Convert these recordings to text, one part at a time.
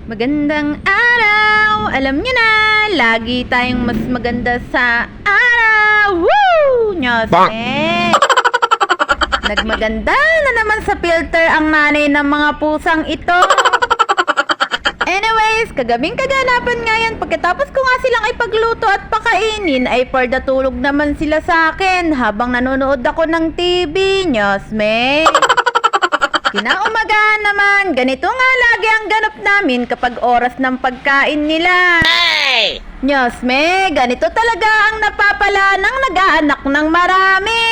Magandang araw! Alam nyo na, lagi tayong mas maganda sa araw! Woo! Nyose! Nagmaganda na naman sa filter ang nanay ng mga pusang ito. Anyways, kagabing kaganapan nga yan. Pagkatapos ko nga silang ipagluto at pakainin, ay pardatulog naman sila sa akin habang nanonood ako ng TV. Nyosme! Kinaumagahan naman, ganito nga lagi ang ganap namin kapag oras ng pagkain nila. Hey! Nyosme, ganito talaga ang napapala ng nag-aanak ng marami.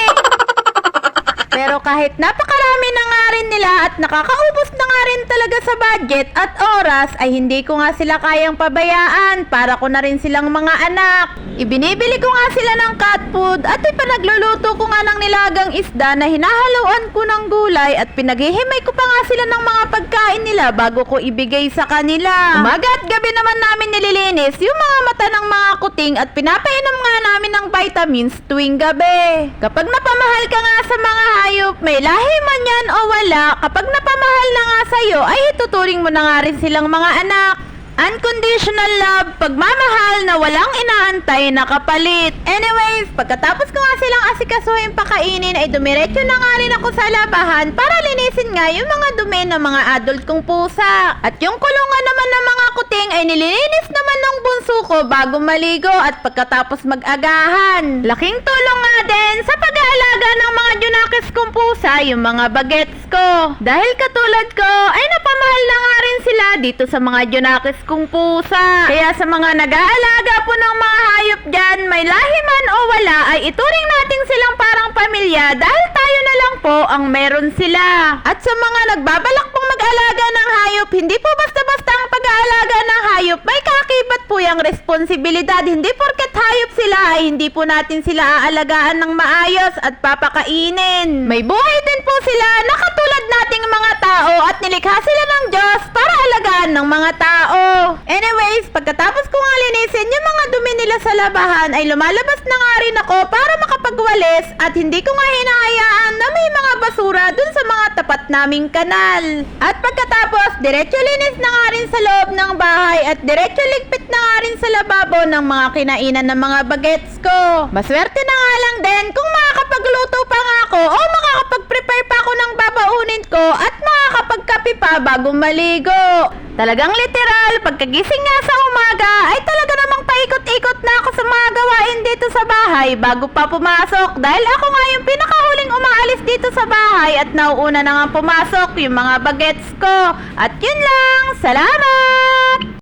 Pero kahit napakarami na nga rin nila at nakakaubos na nga rin talaga sa budget at oras, ay hindi ko nga sila kayang pabayaan para ko na rin silang mga anak. Ibinibili ko nga sila ng cat food at ipanagluluto ko nga ng nilagang isda na hinahaluan ko ng gulay at pinaghihimay ko pa nga sila ng mga pagkain nila bago ko ibigay sa kanila. Umaga at gabi naman namin nililinis yung mga mata ng mga kuting at pinapainom nga namin ng vitamins tuwing gabi. Kapag napamahal ka nga sa mga hayop, may lahi man yan o wala, kapag napamahal na nga sa'yo, ay ituturing mo na nga rin silang mga anak. Unconditional love, pagmamahal na walang inaantay na kapalit. Anyways, pagkatapos ko nga silang asikasuhin pakainin, ay dumiretso na nga rin ako sa labahan para linisin nga yung mga dumi ng mga adult kong pusa. At yung kulungan naman ng mga kuting ay nililinis naman ng bunso ko bago maligo at pagkatapos mag-agahan. Laking tulong nga din sa pag-aalaga ng mga junakis kong pusa yung mga bagets ko. Dahil katulad ko, ay napamahal na nga rin sila dito sa mga junakis kung pusa. Kaya sa mga nag-aalaga po ng mga hayop dyan, may lahi man o wala, ay ituring natin silang parang pamilya dahil tayo na lang po ang meron sila. At sa mga nagbabalak pong mag-alaga ng hayop, hindi po basta-basta ang pag-aalaga ng hayop, may kakibat po yung responsibilidad. Hindi porket hayop sila ay hindi po natin sila aalagaan ng maayos at papakainin. May buhay din po sila na katulad nating mga tao at nilikha sila ng Diyos para alagaan ng mga tao. Anyways, pagkatapos ko nga linisin yung mga dumi nila sa labahan, ay lumalabas na nga rin ako para makapagwalis at hindi ko nga hinahayaan na may mga basura dun sa mga tapat naming kanal. At pagkatapos, diretso linis na nga rin sa loob ng bahay at diretso ligpit na nga rin sa lababo ng mga kinainan ng mga bagets ko. Maswerte na nga lang din kung makakapagluto pa nga ako o makakapag-prepare pa ako ng babaunin ko at makakapagkape pa bago maligo. Talagang literal, pagkagising nga sa umaga, ay talaga namang paikot-ikot na ako sa mga gawain dito sa bahay bago pa pumasok. Dahil ako nga yung pinakahuling umaalis dito sa bahay at nauuna na nga pumasok yung mga bagets ko. At yun lang, salamat!